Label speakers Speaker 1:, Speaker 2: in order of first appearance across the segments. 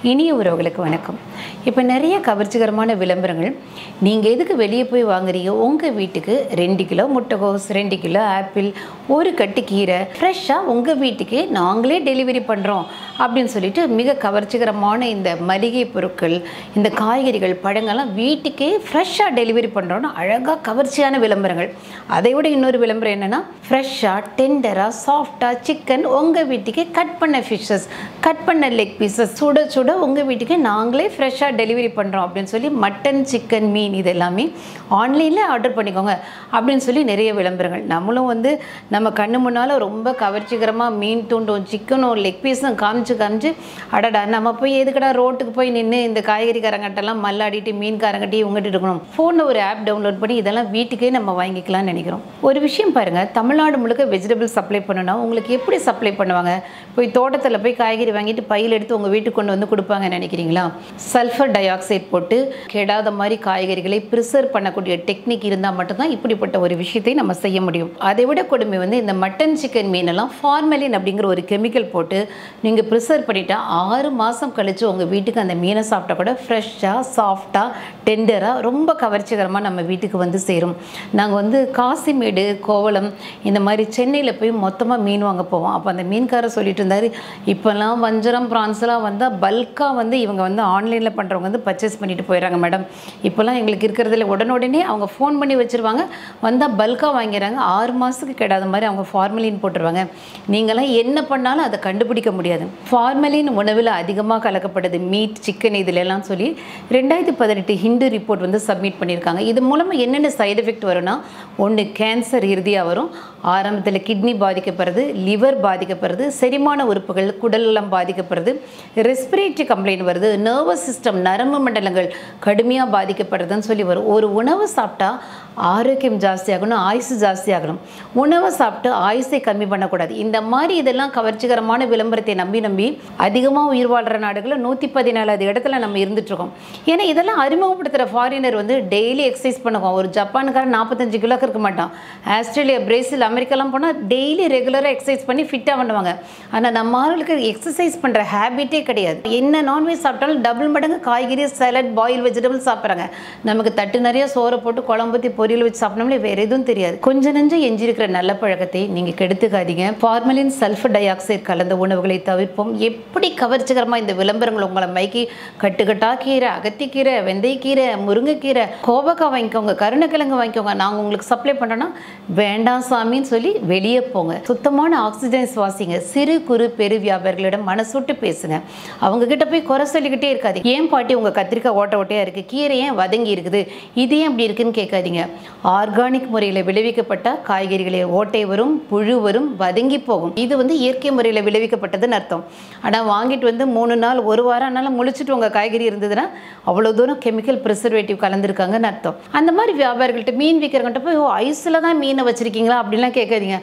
Speaker 1: இனிய உறவுகளுக்கு வணக்கம். இப்போ நிறைய கவர்ச்சிகரமான விளம்பரங்கள். நீங்கள் எதுக்கு வெளியே போய் வாங்குறீங்க? உங்கள் வீட்டுக்கு 2 கிலோ முட்டைகோஸ், 2 கிலோ ஆப்பிள், ஒரு கட்டு கீரை ஃப்ரெஷ்ஷாக உங்கள் வீட்டுக்கு நாங்களே டெலிவரி பண்ணுறோம் அப்படின்னு சொல்லிட்டு மிக கவர்ச்சிகரமான இந்த மளிகை பொருட்கள், இந்த காய்கறிகள், பழங்கள்லாம் வீட்டுக்கே ஃப்ரெஷ்ஷாக டெலிவரி பண்ணுறோன்னு அழகாக கவர்ச்சியான விளம்பரங்கள். அதை விட இன்னொரு விளம்பரம் என்னென்னா, ஃப்ரெஷ்ஷாக டெண்டராக சாஃப்டாக சிக்கன் உங்கள் வீட்டுக்கு கட் பண்ண ஃபிஷ்ஷஸ், கட் பண்ண லெக் பீசஸ் சுட சுட உங்கள் வீட்டுக்கு நாங்களே ஃப்ரெஷ்ஷாக டெலிவரி பண்ணுறோம் அப்படின்னு சொல்லி மட்டன், சிக்கன், மீன் இது எல்லாமே ஆன்லைனில் ஆர்டர் பண்ணிக்கோங்க அப்படின்னு சொல்லி நிறைய விளம்பரங்கள். நம்மளும் நம்ம கண்ணு முன்னால் ரொம்ப கவர்ச்சிகரமாக மீன் துண்டும், சிக்கனும், லெக் பீஸும் காமிச்சு அடடா நம்ம போய் எதுக்கடா ரோட்டுக்கு போய் நின்று இந்த காய்கறிக்காரங்கிட்டெல்லாம் மல்லாடிட்டு மீன்காரங்கிட்டே உங்கள்கிட்ட இருக்கணும். ஃபோனில் ஒரு ஆப் டவுன்லோட் பண்ணி இதெல்லாம் வீட்டுக்கே நம்ம வாங்கிக்கலாம்னு நினைக்கிறோம். ஒரு விஷயம் பாருங்கள், தமிழ்நாடு முழுக்க வெஜிடபிள் சப்ளை பண்ணணும்னா உங்களுக்கு எப்படி சப்ளை பண்ணுவாங்க? போய் தோட்டத்தில் போய் காய்கறி வாங்கிட்டு பையில் எடுத்து உங்கள் வீட்டுக்கு கொண்டு வந்து கொடுப்பாங்கன்னு நினைக்கிறீங்களா? சல்ஃபர் டை ஆக்சைடு போட்டு கெடாத மாதிரி காய்கறிகளை ப்ரிசர்வ் பண்ணக்கூடிய டெக்னிக் இருந்தால் மட்டும்தான் இப்படிப்பட்ட ஒரு விஷயத்தை நம்ம செய்ய முடியும். அதை விட கொடுமை இந்த மட்டன், சிக்கன், மீனெல்லாம் ஃபார்மலின் அப்படிங்கிற ஒரு கெமிக்கல் போட்டு நீங்கள் ப்ரிசர்வ் பண்ணிட்டா 6 மாதம் கழித்து உங்கள் வீட்டுக்கு அந்த மீனை சாப்பிட்டா கூட ஃப்ரெஷ்ஷாக, சாஃப்டாக, டெண்டராக ரொம்ப கவர்ச்சிகரமாக நம்ம வீட்டுக்கு சேரும். நாங்கள் காசிமேடு, கோவளம் இந்த மாதிரி சென்னையில் போய் மொத்தமாக மீன் வாங்க போவோம். அப்போ அந்த மீன்காரர் சொல்லிட்டு இருந்தார், இப்போல்லாம் வஞ்சரம், ப்ரான்ஸ்லாம் வந்தால் பல்காக இவங்க ஆன்லைனில் பண்ணுறவங்க பர்ச்சேஸ் பண்ணிட்டு போயிடறாங்க மேடம். இப்போல்லாம் எங்களுக்கு இருக்கிறதுல உடனே அவங்க ஃபோன் பண்ணி வச்சுருவாங்க, வந்தால் பல்காக வாங்கிறாங்க. 6 மாதத்துக்கு கெடாத மாதிரி அவங்க ஃபார்மலின் போட்டுருவாங்க. நீங்களாம் என்ன பண்ணாலும் அதை கண்டுபிடிக்க முடியாது. ஃபார்மலின் உணவில் அதிகமாக கலக்கப்படுது, மீட், சிக்கன் இதிலெல்லாம் சொல்லி 2018 ஹிந்து ரிப்போர்ட் சப்மிட் பண்ணியிருக்காங்க. இது மூலமாக என்னென்ன சைடு எஃபெக்ட் வரும்னா, ஒன்று கேன்சர் இறுதியாக வரும், ஆரம்பத்தில் கிட்னி பாதிக்கப்படுறது, லிவர் பாதிக்கப்படுறது, செரிமான உறுப்புகள், குடலெல்லாம் பாதிக்கப்படுறது, ரெஸ்பிரேட்டரி கம்ப்ளைண்ட் வருது, நர்வஸ் சிஸ்டம், நரம்பு மண்டலங்கள் கடுமையாக பாதிக்கப்படுறதுன்னு சொல்லி வரும். ஒரு உணவு சாப்பிட்டா ஆரோக்கியம் ஜாஸ்தியாகணும், ஆயுசு ஜாஸ்தியாகணும். உணவை சாப்பிட்டு ஆயுசை கம்மி பண்ணக்கூடாது. இந்த மாதிரி இதெல்லாம் கவர்ச்சிகரமான விளம்பரத்தை நம்பி அதிகமாக உயிர் வாழ்கிற நாடுகளில் 114வது இடத்துல நம்ம இருந்துகிட்ருக்கோம். ஏன்னா இதெல்லாம் அறிமுகப்படுத்துகிற ஃபாரினர் டெய்லி எக்ஸசைஸ் பண்ணுவோம். ஒரு ஜப்பானுக்காரன் 45 கிலோக்கு இருக்க மாட்டான். ஆஸ்திரேலியா, பிரேசில், அமெரிக்காலாம் போனால் டெய்லி ரெகுலராக எக்ஸசைஸ் பண்ணி ஃபிட்டாக பண்ணுவாங்க. ஆனால் நம்ம ஆளுகளுக்கு எக்ஸசைஸ் பண்ணுற ஹேபிட்டே கிடையாது. என்ன நான்வெஜ் சாப்பிட்டாலும் டபுள் மடங்கு காய்கறி, சாலட், பாயில் வெஜிடபிள் சாப்பிட்றாங்க. நமக்கு தட்டு நிறைய சோறை போட்டு குழம்பு பொரியல் வச்சு சாப்பிடணும்ல, வேற எதுவும் தெரியாது. கொஞ்சம் நெஞ்சம் எஞ்சிருக்கிற நல்ல பழக்கத்தை நீங்க கெடுத்துக்காதீங்க. ஃபார்மலின், சல்ஃபர் டை ஆக்சைடு கலந்த உணவுகளை தவிர்ப்போம். எப்படி கவர்ச்சிகரமா இந்த விளம்பரங்கள் உங்களை மைக்கி கட்டுக்கட்டா கீரை, அகத்திக்கீரை, வெந்தயக்கீரை, முருங்கைக்கீரை, கோவக்காய் வாங்கிக்கோங்க, கருணக்கிழங்கு வாங்கிக்கோங்க, நாங்கள் உங்களுக்கு சப்ளை பண்ணுறோன்னா வேண்டாம் சாமின்னு சொல்லி வெளியே போங்க. சுத்தமான ஆக்சிஜன் சுவாசிங்க. சிறு குறு பெரு வியாபாரிகளிடம் மனசுட்டு பேசுங்க. அவங்க கிட்ட போய் குறை சொல்லிக்கிட்டே இருக்காது. ஏன் பாட்டி உங்க கத்திரிக்காய் ஓட்ட ஓட்டையா இருக்கு, கீரை ஏன் வதங்கி இருக்குது, இது ஏன் அப்படி இருக்குன்னு கேட்காதீங்க. ஆர்கானிக் முறையில் விளைவிக்கப்பட்ட காய்கறிகளில் ஓட்டை வரும், புழு வரும், வதங்கி போகும். இது இயற்கை முறையில் விளைவிக்கப்பட்டதுன்னு அர்த்தம். ஆனால் வாங்கிட்டு 3 நாள், 1 வாரம் ஆனாலும் முழிச்சிட்டு உங்கள் காய்கறி இருந்ததுன்னா அவ்வளோ தூரம் கெமிக்கல் ப்ரிசர்வேட்டிவ் கலந்துருக்காங்கன்னு அர்த்தம். அந்த மாதிரி வியாபாரிகள்கிட்ட, மீன் விற்கிறவங்கள்ட்ட போய் ஐஸில் தான் மீனை வச்சுருக்கீங்களா அப்படின்லாம் கேட்காதீங்க.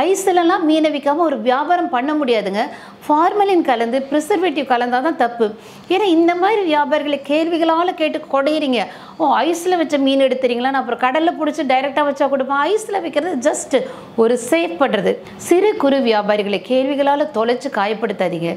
Speaker 1: ஐஸ்லலாம் மீனை விற்காமல் ஒரு வியாபாரம் பண்ண முடியாதுங்க. ஃபார்மலின் கலந்து ப்ரிசர்வேட்டிவ் கலந்தால் தான் தப்பு. ஏன்னா இந்த மாதிரி வியாபாரிகளை கேள்விகளால் கேட்டு கொடையிறீங்க. ஐஸில் வச்ச மீன் எடுத்துறீங்களான்னு அப்புறம் கடலில் பிடிச்சி டைரெக்டாக வச்சா கொடுப்போம். ஐஸில் வைக்கிறது ஜஸ்ட் ஒரு சேஃப் பண்ணுறது. சிறு குறு வியாபாரிகளை கேள்விகளால் தொலைச்சி காயப்படுத்தாதீங்க.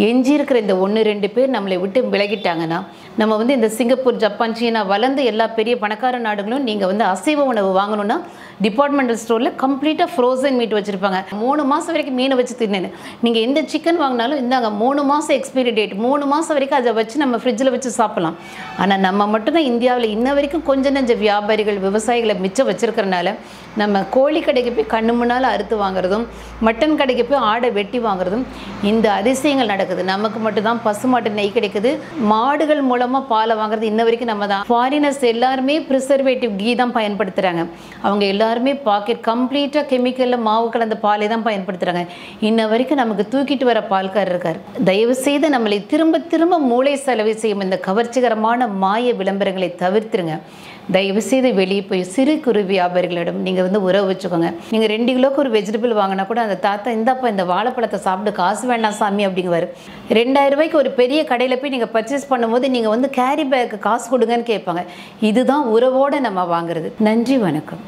Speaker 1: எஞ்சி இருக்கிற இந்த 1-2 பேர் நம்மளை விட்டு விலகிட்டாங்கன்னா, நம்ம இந்த சிங்கப்பூர், ஜப்பான், சீனா வளர்ந்து எல்லா பெரிய பணக்கார நாடுகளும் நீங்கள் அசைவ உணவு வாங்கணும்னா டிபார்ட்மெண்டல் ஸ்டோரில் கம்ப்ளீட்டாக ஃப்ரோசன் மீட் வச்சுருப்பாங்க. 3 மாதம் வரைக்கும் மீனை வச்சு தின்னு. நீங்கள் எந்த சிக்கன் வாங்கினாலும் இந்தாங்க 3 மாதம் எக்ஸ்பைரி டேட், 3 மாதம் வரைக்கும் அதை வச்சு நம்ம ஃப்ரிட்ஜில் வச்சு சாப்பிடலாம். ஆனால் நம்ம மட்டும்தான் இந்தியாவில் இன்ன வரைக்கும் கொஞ்சம் நெஞ்ச வியாபாரிகள், விவசாயிகளை மிச்சம் வச்சுருக்கிறனால நம்ம கோழி கடைக்கு போய் கண்ணு முன்னால் அறுத்து வாங்குறதும், மட்டன் கடைக்கு போய் ஆடை வெட்டி வாங்குறதும் இந்த அதிசயங்கள் நடக்குது. நமக்கு மட்டும்தான் பசுமாட்டு நெய் கிடைக்குது. மாடுகள் மூலமாக பாலை வாங்குறது இன்ன வரைக்கும் நம்ம தான். ஃபாரினர்ஸ் எல்லாருமே ப்ரிசர்வேட்டிவ் கீ தான் பயன்படுத்துகிறாங்க. அவங்க எல்லாருமே பாக்கெட் கம்ப்ளீட்டாக கெமிக்கலில் மாவு கலந்த பாலை தான் பயன்படுத்துகிறாங்க. இன்ன வரைக்கும் நமக்கு தூக்கிட்டு வர பால்காரர் இருக்கார். தயவு செய்து நம்மளை திரும்ப திரும்ப மூளை செலவை செய்யும் இந்த கவர்ச்சிகரமான மாய விளம்பரங்களை தவிர்த்துருங்க. தயவு செய்து வெளியே போய் சிறு குறு வியாபாரிகளிடம் நீங்கள் உறவு வச்சுக்கோங்க. நீங்கள் 2 கிலோக்கு ஒரு வெஜிடபிள் வாங்கினா கூட அந்த தாத்தா இந்தாப்பா இந்த வாழைப்பழத்தை சாப்பிட்டு காசு வேண்டாம் சாமி அப்படிங்குவார். 2000 ரூபாய்க்கு ஒரு பெரிய கடையில் போய் நீங்கள் பர்ச்சேஸ் பண்ணும்போது நீங்கள் கேரி பேக்கு காசு கொடுங்கன்னு கேட்பாங்க. இதுதான் உறவோடு நம்ம வாங்குறது. நன்றி, வணக்கம்.